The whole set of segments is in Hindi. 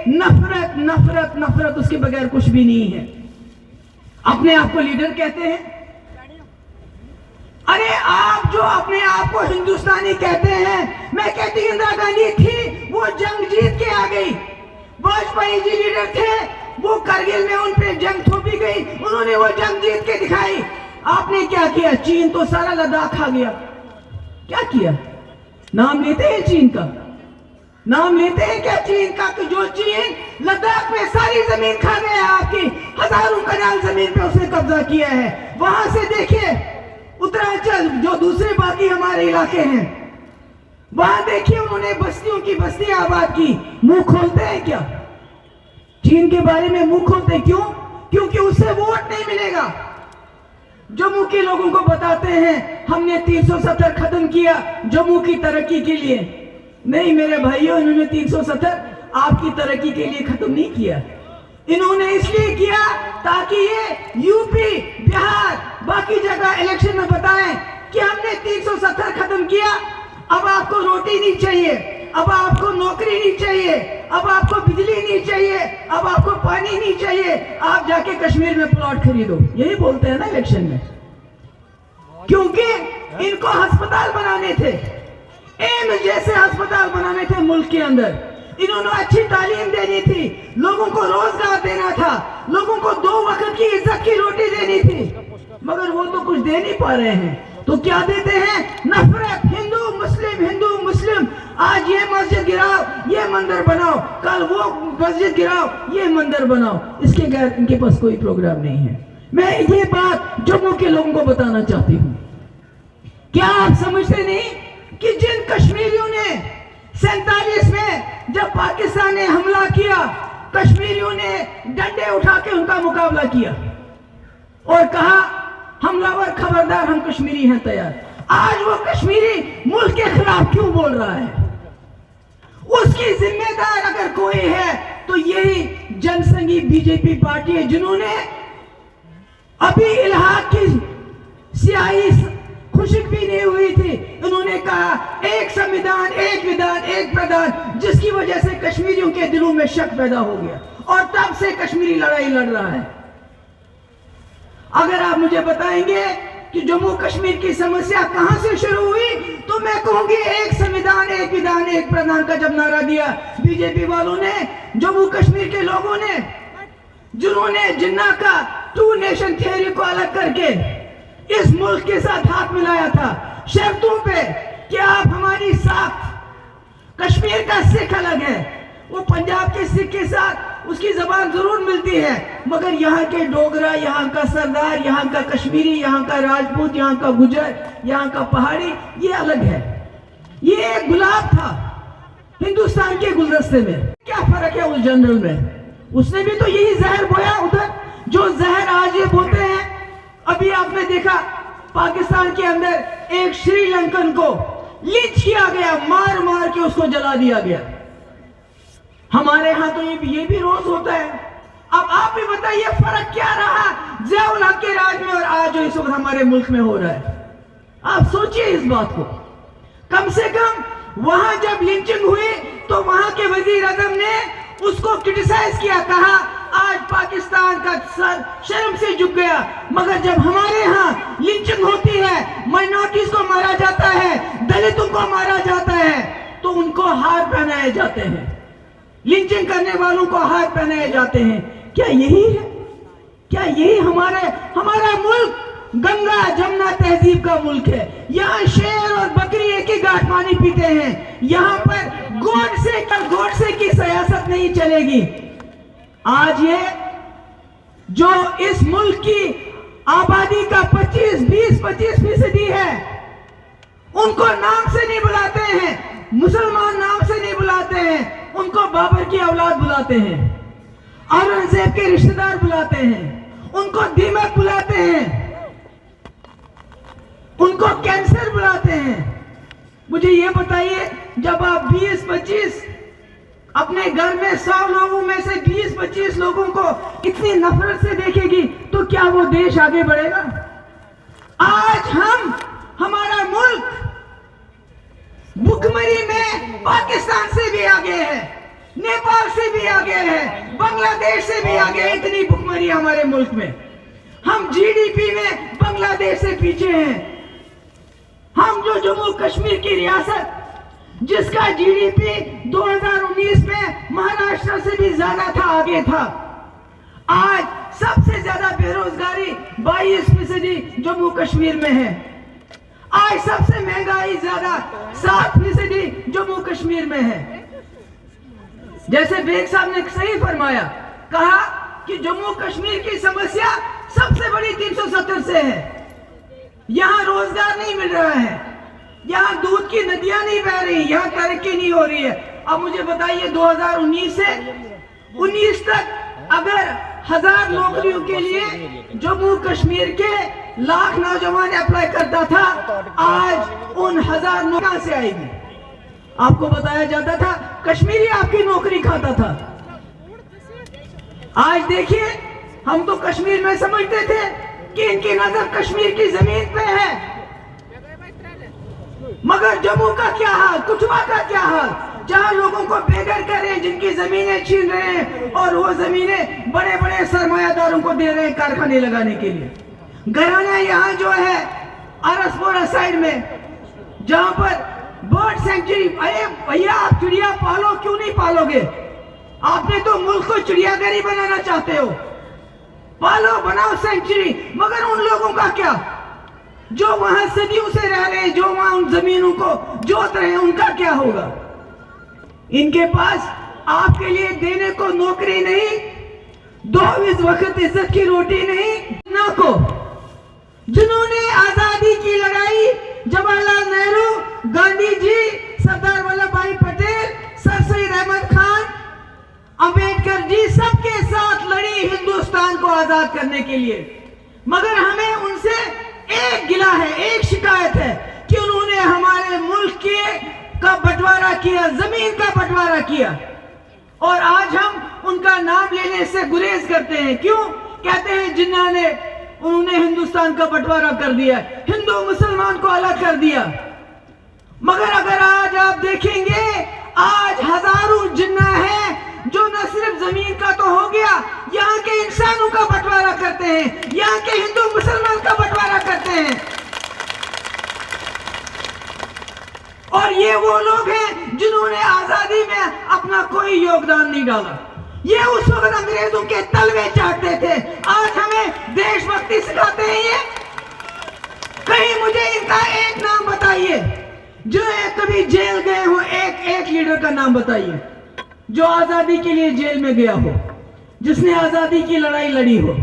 नफरत नफरत नफरत, उसके बगैर कुछ भी नहीं है। अपने आप को लीडर कहते हैं। अरे आप जो अपने आप को हिंदुस्तानी कहते हैं, मैं कहती इंदिरा गांधी थी, वो जंग जीत के आ गई। वाजपेयी जी लीडर थे, वो करगिल में उन पे जंग थोपी गई, उन्होंने वो जंग जीत के दिखाई। आपने क्या किया? चीन तो सारा लद्दाख खा गया। क्या किया? नाम लेते हैं चीन का? नाम लेते हैं क्या चीन का? कि जो चीन लद्दाख में सारी जमीन खा गया, आपकी हजारों कनाल जमीन पे उसने कब्जा किया है। वहां से देखिए उत्तरांचल, जो दूसरे बाकी हमारे इलाके हैं, वहां देखिए उन्होंने बस्तियों की बस्तियां आबाद की। मुंह खोलते हैं क्या चीन के बारे में? मुंह खोलते हैं क्यों? क्योंकि उससे वोट नहीं मिलेगा। जम्मू के लोगों को बताते हैं हमने 370 खत्म किया जम्मू की तरक्की के लिए। नहीं मेरे भाइयों, इन्होंने 370 आपकी तरक्की के लिए खत्म नहीं किया। इन्होंने इसलिए किया ताकि ये यूपी, बिहार, बाकी जगह इलेक्शन में बताएं कि हमने 370 खत्म किया, अब आपको रोटी नहीं चाहिए, अब आपको नौकरी नहीं चाहिए, अब आपको बिजली नहीं चाहिए, अब आपको पानी नहीं चाहिए, आप जाके कश्मीर में प्लॉट खरीदो। यही बोलते हैं ना इलेक्शन में, क्योंकि इनको अस्पताल बनाने थे, एम्स जैसे अस्पताल बनाने थे मुल्क के अंदर। इन्होंने अच्छी तालीम देनी थी, लोगों को रोजगार देना था, लोगों को 2 वक्त की इज्जत की रोटी देनी थी, मगर वो तो कुछ दे नहीं पा रहे हैं। तो क्या देते हैं? नफरत, हिंदू मुस्लिम। आज ये मस्जिद गिराओ, ये मंदिर बनाओ, कल वो मस्जिद गिराओ, ये मंदिर बनाओ। इसके बगैर इनके पास कोई प्रोग्राम नहीं है। मैं ये बात जम्मू के लोगों को बताना चाहती हूँ। क्या आप समझते नहीं कि जिन कश्मीरियों ने 47 में जब पाकिस्तान ने हमला किया, कश्मीरियों ने डंडे उठा के उनका मुकाबला किया और कहा हमलावर खबरदार, हम कश्मीरी हैं तैयार। आज वो कश्मीरी मुल्क के खिलाफ क्यों बोल रहा है? उसकी जिम्मेदार अगर कोई है तो यही जनसंघी बीजेपी पार्टी है, जिन्होंने अभी इलाहाक की स्याही खुशक भी नहीं हुई थी, उन्होंने कहा एक संविधान, एक विधान, एक प्रधान, जिसकी वजह से कश्मीरियों के दिलों में शक पैदा हो गया और तब से कश्मीरी लड़ाई लड़ रहा है। अगर आप मुझे बताएंगे कि जम्मू कश्मीर की समस्या कहां से शुरू हुई, तो मैं कहूंगी एक संविधान, एक विधान, एक प्रधान का जब नारा दिया बीजेपी वालों ने, जम्मू कश्मीर के लोगों ने, जिन्होंने जिन्ना का 2 नेशन थ्योरी को अलग करके इस मुल्क के साथ हाथ मिलाया था शर्तों पे कि आप हमारी साथ, कश्मीर का सिख अलग है, वो पंजाब के सिख के साथ उसकी जबान जरूर मिलती है, मगर यहाँ के डोगरा, यहाँ का सरदार, यहाँ का कश्मीरी, यहाँ का राजपूत, यहाँ का गुजर, यहाँ का पहाड़ी, ये अलग है। ये एक गुलाब था हिंदुस्तान के गुलदस्ते में। क्या फर्क है उस जनरल में? उसने भी तो यही जहर बोया उधर, जो जहर आज ये बोते हैं। अभी आपने देखा पाकिस्तान के अंदर एक श्रीलंकन को लिंच किया गया, मार मार के उसको जला दिया गया। हमारे यहां तो ये भी रोज होता है। अब आप भी बताइए फर्क क्या रहा ज़ियाउल हक के राज में और आज जो इस वक्त हमारे मुल्क में हो रहा है? आप सोचिए इस बात को। कम से कम वहां जब लिंचिंग हुई तो वहां के वजीर आजम ने उसको क्रिटिसाइज किया, कहा आज पाकिस्तान का सर शर्म से झुक गया। मगर जब हमारे यहाँ लिंचिंग होती है, माइनॉरिटीज को मारा जाता है, दलितों को मारा जाता है, तो उनको हार पहनाए जाते हैं, लिंचिंग करने वालों को हार पहनाए जाते हैं। क्या यही है? क्या यही हमारा मुल्क गंगा जमुना तहजीब का मुल्क है? यहाँ शेर और बकरी एक ही घाट पानी पीते हैं। यहाँ पर गोडसे की सियासत नहीं चलेगी। आज ये जो इस मुल्क की आबादी का 20-25% है, उनको नाम से नहीं बुलाते हैं, मुसलमान नाम से नहीं बुलाते हैं, उनको बाबर की औलाद बुलाते हैं, औरंगजेब के रिश्तेदार बुलाते हैं, उनको दीमक बुलाते हैं, उनको कैंसर बुलाते हैं। मुझे ये बताइए, जब आप 20-25 अपने घर में 100 लोगों में से 20-25 लोगों को इतनी नफरत से देखेगी, तो क्या वो देश आगे बढ़ेगा? आज हमारा मुल्क भुखमरी में पाकिस्तान से भी आगे है। नेपाल से भी आगे है, बांग्लादेश से भी आगे है। इतनी भुखमरी हमारे मुल्क में। हम जीडीपी में बांग्लादेश से पीछे हैं। हम जो जम्मू कश्मीर की रियासत जिसका जीडीपी 2019 में महाराष्ट्र से भी ज्यादा था, आगे था, आज सबसे ज्यादा बेरोजगारी 22% जम्मू कश्मीर में है। आज सबसे महंगाई ज्यादा 7% जम्मू कश्मीर में है। जैसे बेग साहब ने सही फरमाया, कहा कि जम्मू कश्मीर की समस्या सबसे बड़ी 370 से है। यहां रोजगार नहीं मिल रहा है, यहां दूध की नदियां नहीं बह रही, यहां तरक्की नहीं हो रही है। अब मुझे बताइए 2019 से 19 तक अगर 1000 नौकरियों के लिए जम्मू कश्मीर के लाख नौजवान अप्लाई करता था, आज उन 1000 नौकरियां से आएगी। आपको बताया जाता था कश्मीरी आपकी नौकरी खाता था। आज देखिए, हम तो कश्मीर में समझते थे कि इनकी नजर कश्मीर की जमीन पे है, मगर जम्मू का क्या हाल, कठुआ का क्या हाल, जहां लोगों को बेघर कर रहे हैं, जिनकी जमीनें छीन रहे हैं और वो जमीनें बड़े बड़े सरमायादारों को दे रहे हैं कारखाने लगाने के लिए। घराना यहाँ जो है आरसपोरा साइड में, जहां पर बर्ड सेंचुरी, अरे भैया आप चिड़िया पालो, क्यों नहीं पालोगे? आपने तो मुल्क को चिड़ियाघर ही बनाना चाहते हो, पालो, बनाओ सेंचुरी। मगर उन लोगों का क्या, जो वहां सदियों से रह रहे हैं, जो वहां उन जमीनों को जोत रहे हैं, उनका क्या होगा? इनके पास आपके लिए देने को नौकरी नहीं, 2 वक्त इज्जत की रोटी नहीं। ना को जिन्होंने आजादी की लड़ाई जवाहरलाल नेहरू, गांधी जी, सरदार वल्लभ भाई पटेल, सर सैयद अहमद खान, अंबेडकर जी सबके साथ लड़ी हिंदुस्तान को आजाद करने के लिए। मगर हमें उनसे एक गिला है, एक शिकायत है कि उन्होंने हमारे मुल्क के का बंटवारा किया, जमीन का बंटवारा किया, और आज हम उनका नाम लेने से गुरेज करते हैं। क्यों? कहते हैं जिन्ना ने, उन्होंने हिंदुस्तान का बंटवारा कर दिया, हिंदू मुसलमान को अलग कर दिया। मगर अगर आज आप देखेंगे, आज हजारों जिन्ना है जो न सिर्फ जमीन का तो हो गया, यहाँ के इंसानों का बंटवारा करते हैं, यहाँ के हिंदू मुसलमान का बंटवारा करते हैं। और ये वो लोग हैं जिन्होंने आजादी में अपना कोई योगदान नहीं डाला। ये उस वक्त अंग्रेजों के तलवे चाटते थे, आज हमें देशभक्ति सिखाते हैं ये। कहीं मुझे इनका एक नाम बताइए जो कभी जेल गए हो, एक लीडर का नाम बताइए जो आजादी के लिए जेल में गया हो, जिसने आजादी की लड़ाई लड़ी हो।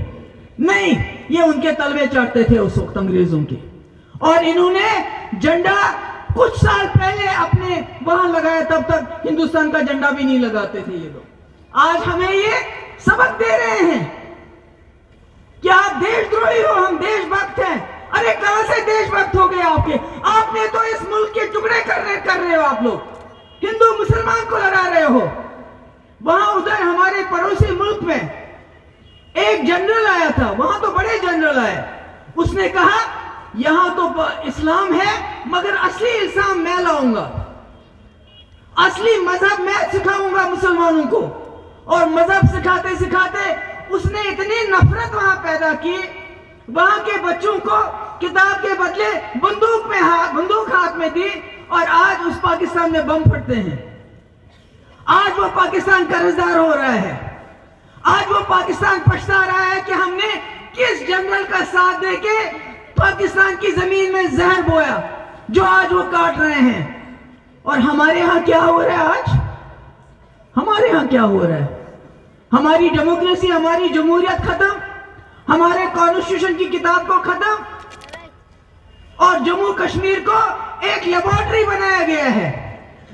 नहीं, ये उनके तलवे चाटते थे उस वक्त अंग्रेजों के। और इन्होंने झंडा कुछ साल पहले अपने वहां लगाया, तब तक हिंदुस्तान का झंडा भी नहीं लगाते थे ये लोग। आज हमें ये सबक दे रहे हैं कि आप देशद्रोही हो, हम देशभक्त हैं। अरे कहां से देशभक्त हो गए आपके? आपने तो इस मुल्क के टुकड़े कर रहे हो आप लोग, हिंदू मुसलमान को लड़ा रहे हो। वहां उधर हमारे पड़ोसी मुल्क में एक जनरल आया था, वहां तो बड़े जनरल आए, उसने कहा यहां तो इस्लाम है मगर असली इस्लाम मैं लाऊंगा, असली मजहब मैं सिखाऊंगा मुसलमानों को। और मजहब सिखाते सिखाते उसने इतनी नफरत वहां पैदा की, वहां के बच्चों को किताब के बदले बंदूक हाथ में दी, और आज उस पाकिस्तान में बम फटते हैं। आज वो पाकिस्तान कर्जदार हो रहा है, आज वो पाकिस्तान पछता रहा है कि हमने किस जनरल का साथ देके पाकिस्तान की जमीन में जहर बोया, जो आज वो काट रहे हैं। और हमारे यहां क्या हो रहा है? आज हमारे यहां क्या हो रहा है? हमारी डेमोक्रेसी, हमारी जमहूरियत खत्म, हमारे कॉन्स्टिट्यूशन की किताब को खत्म, और जम्मू कश्मीर को एक लेबोरेटरी बनाया गया है।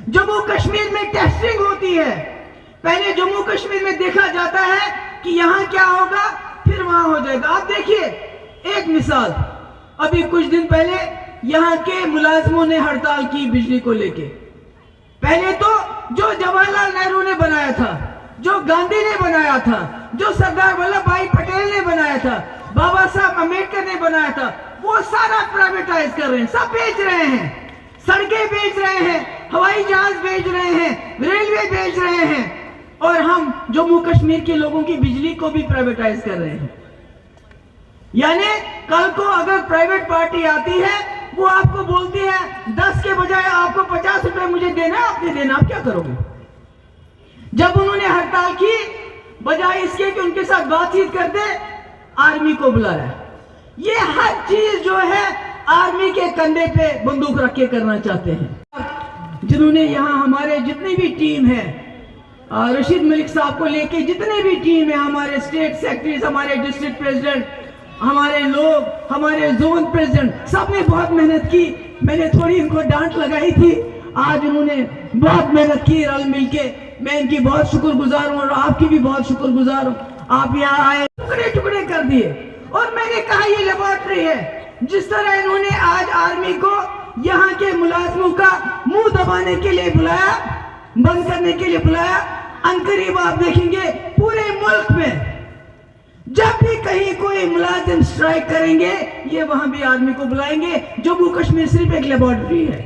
जम्मू कश्मीर में टेस्टिंग होती है। पहले जम्मू कश्मीर में देखा जाता है कि यहां क्या होगा, फिर वहां हो जाएगा। आप देखिए एक मिसाल, अभी कुछ दिन पहले यहां के मुलाजमों ने हड़ताल की बिजली को लेके। पहले तो जो जवाहरलाल नेहरू ने बनाया था, जो गांधी ने बनाया था, जो सरदार वल्लभ भाई पटेल ने बनाया था, बाबा साहब अम्बेडकर ने बनाया था, वो सारा प्राइवेटाइज कर रहे हैं, सब बेच रहे हैं। सड़कें बेच रहे हैं, हवाई जहाज बेच रहे हैं, रेलवे बेच रहे हैं, और हम जम्मू कश्मीर के लोगों की बिजली को भी प्राइवेटाइज कर रहे हैं। यानी कल को अगर प्राइवेट पार्टी आती है, वो आपको बोलती है 10 के बजाय आपको 50 रुपए मुझे देना, आपने देना, आप क्या करोगे? जब उन्होंने हड़ताल की, बजाय इसके कि उनके साथ बातचीत करते, आर्मी को बुलाया। ये हर चीज जो है आर्मी के कंधे पे बंदूक रख के करना चाहते हैं। जिन्होंने यहाँ हमारे जितनी भी टीम है, रशीद मलिक साहब को लेके जितने भी टीम है, हमारे स्टेट सेक्रेटरीज, हमारे डिस्ट्रिक्ट प्रेसिडेंट, हमारे लोग, हमारे जोन प्रेसिडेंट, सबने बहुत मेहनत की। मैंने थोड़ी इनको डांट लगाई थी, आज उन्होंने बहुत मेहनत की रल मिलके। मैं इनकी बहुत शुक्रगुजार हूँ और आपकी भी बहुत शुक्रगुजार हूँ। आप यहाँ आए, टुकड़े टुकड़े कर दिए। और मैंने कहा ये लेबोरेटरी है। जिस तरह इन्होंने आज आर्मी को यहाँ के मुलाजमों का मुंह दबाने के लिए बुलाया, बंद करने के लिए बुलाया, अनकरीब आप देखेंगे पूरे मुल्क में जब भी कहीं कोई मुलाजिम स्ट्राइक करेंगे, ये वहां भी आर्मी को बुलाएंगे। जम्मू कश्मीर सिर्फ एक लेबोरेटरी है।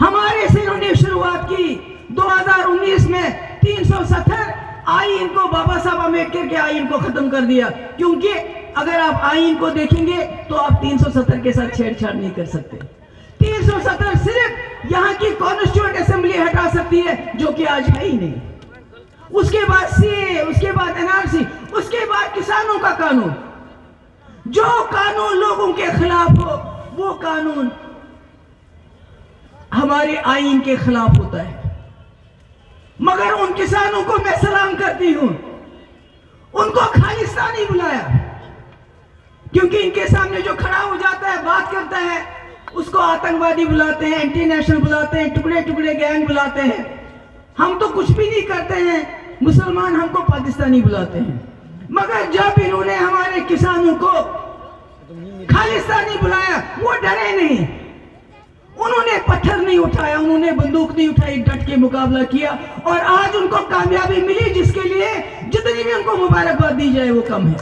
हमारे से इन्होंने शुरुआत की 2019 में 370 आईन को, बाबा साहब अम्बेडकर के आईन को खत्म कर दिया। क्योंकि अगर आप आईन को देखेंगे तो आप 370 के साथ छेड़छाड़ नहीं कर सकते। 370 सिर्फ यहाँ की कॉन्स्टिट्यूएंट असेंबली हटा सकती है, जो कि आज है ही नहीं। उसके बाद सीए, उसके बाद एनआरसी, उसके बाद किसानों का कानून। जो कानून लोगों के खिलाफ हो, वो कानून हमारे आईन के खिलाफ होता है। मगर उन किसानों को मैं सलाम करती हूं, उनको खालिस्तानी बुलाया। क्योंकि इनके सामने जो खड़ा हो जाता है, बात करता है, उसको आतंकवादी बुलाते हैं, एंटी नेशनल बुलाते हैं, टुकड़े टुकड़े गैंग बुलाते हैं। हम तो कुछ भी नहीं करते हैं, मुसलमान हमको पाकिस्तानी बुलाते हैं। मगर जब इन्होंने हमारे किसानों को खालिस्तानी बुलाया, वो डरे नहीं, उन्होंने पत्थर नहीं उठाया, उन्होंने बंदूक नहीं उठाई, डट के मुकाबला किया। और आज उनको कामयाबी मिली, जिसके लिए जितनी भी उनको मुबारकबाद दी जाए वो कम है।